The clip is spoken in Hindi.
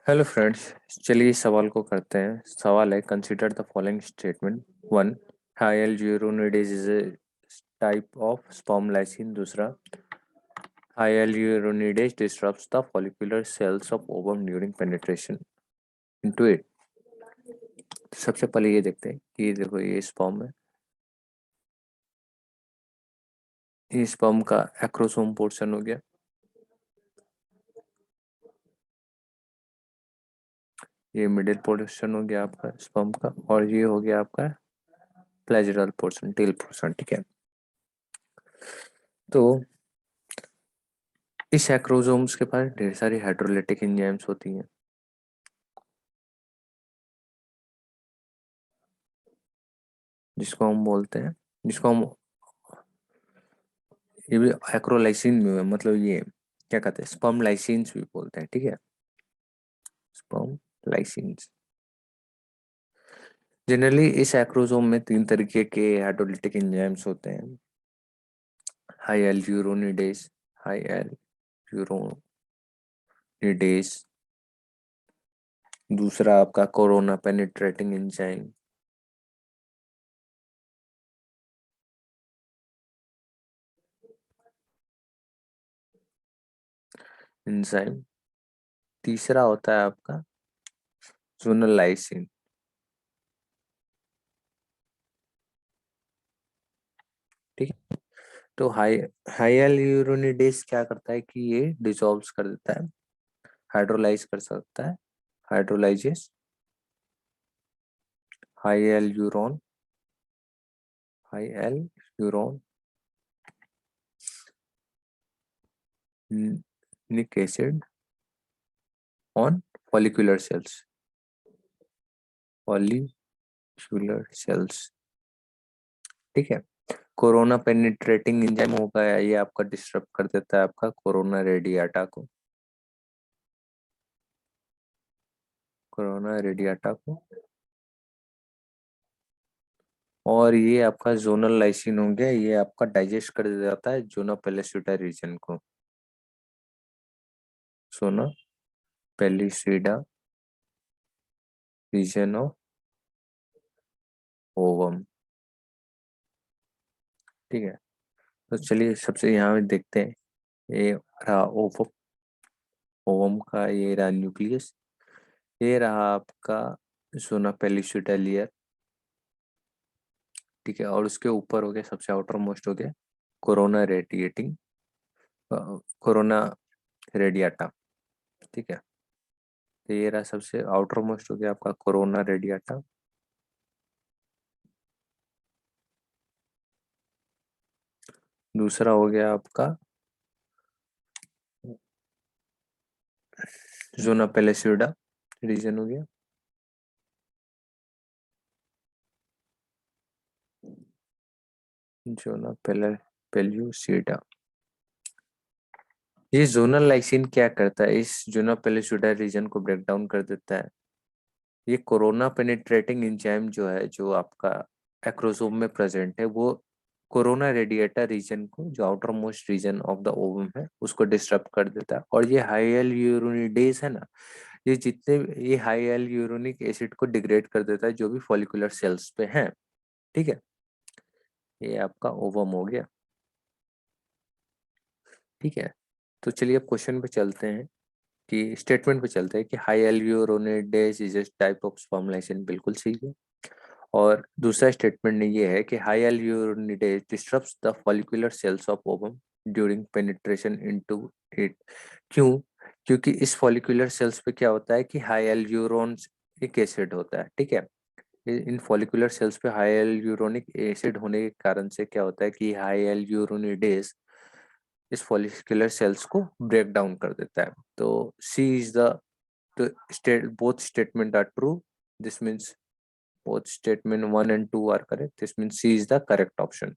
Hello friends. चलिए इस सवाल को करते हैं। सवाल है, consider the following statement. One, hyaluronidase is a type of sperm lysin. दूसरा, hyaluronidase disturbs the follicular cells of ovum during penetration into it. सबसे पहले ये देखते हैं कि देखो ये स्पर्म है। ये स्पर्म का एक्रोसोम पोर्शन हो गया। ये मिडिल पोर्शन हो गया आपका स्पर्म का, और ये हो गया आपका प्लेजरल पोर्शन, टेल पोर्शन। ठीक है, तो इस एक्रोसोम्स के पास ढेर सारी हाइड्रोलिटिक एंजाइम्स होती हैं, जिसको हम बोलते हैं, जिसको हम, ये भी एक्रोलाइसिन में है, मतलब ये क्या कहते हैं, स्पर्म लाइसिन्स भी बोलते हैं। ठीक है, स्पर्म लाइसिन्स। जनरली इस एक्रोसोम में तीन तरीके के हाइड्रोलिटिक एंजाइम्स होते हैं। Hyaluronidase, hyaluronidase. दूसरा आपका कोरोना पेनिट्रेटिंग एंजाइम। एंजाइम। तीसरा होता है आपका जोनल लाइसिन। ठीक है, तो हाई एल्यूरोनिडेज क्या करता है कि ये डिसॉल्व कर देता है, हाइड्रोलाइज कर सकता है, hydrolyses hyaluron, hyaluronic acid on follicular cells, follicular cells. ठीक है, कोरोना पेनिट्रेटिंग एंजाइम होगा, ये आपका डिस्टर्ब कर देता है आपका कोरोना रेडियाटा को, कोरोना रेडियाटा को। और ये आपका जोनल लाइसिन हो गया, ये आपका डाइजेस्ट कर दिया जाता है जोना पेलिसिडा रीजन को, सोना पेलिसिडा रीजन ऑफ ओवम। ठीक है, तो चलिए सबसे यहाँ पे देखते हैं। ये रहा ओवम, ओवम का ये रहा न्यूक्लियस। ये रहा आपका सोना पेलिसिडा लेयर। ठीक है, और उसके ऊपर हो गया, सबसे आउटर मोस्ट हो गया कोरोना रेडिएटिंग, कोरोना रेडियाटा। ठीक है, तो ये रहा सबसे आउटर मोस्ट हो गया आपका कोरोना रेडियाटा। दूसरा हो गया आपका जोना पेलिसिडा रीजन हो गया। जोना पेल्यूसिडा। ये जोनल लाइसिन क्या करता है, इस जोना पेलिसिडा रीजन को ब्रेक डाउन कर देता है। ये कोरोना पेनिट्रेटिंग एंजाइम जो है, जो आपका एक्रोसोम में प्रेजेंट है, वो कोरोना रेडिएटर रीजन को, जो outermost region of the ovum है, उसको डिस्टर्ब कर देता है। और ये हाई एल्यूरोनिडेज है ना, ये जितने, ये हाई एल्यूरोनिक एसिड को डिग्रेड कर देता है जो भी फॉलिकुलर सेल्स पे हैं। ठीक है, ये आपका ओवम हो गया। ठीक है, तो चलिए अब क्वेश्चन पे चलते हैं, कि स्टेटमेंट पे चलते हैं कि hyaluronidase is a type of sperm lysin. बिल्कुल सही है। और दूसरा स्टेटमेंट ने ये है कि hyaluronidase disturbs the follicular cells of ovum during penetration into it. क्यों? क्योंकि इस फॉलिकुलर सेल्स पे क्या होता है कि हाई एल्यूरोनिक एसिड होता है। ठीक है, इन फॉलिकुलर सेल्स पे हाई एल्यूरोनिक एसिड होने के कारण से क्या होता है कि हाई एल्यूरोनिडेज इस फॉलिकुलर सेल्स को ब्रेक डाउन कर देता है। तो सी इज द, तो state both statement are true, this means both statement 1 and 2 are correct, this means C is the correct option.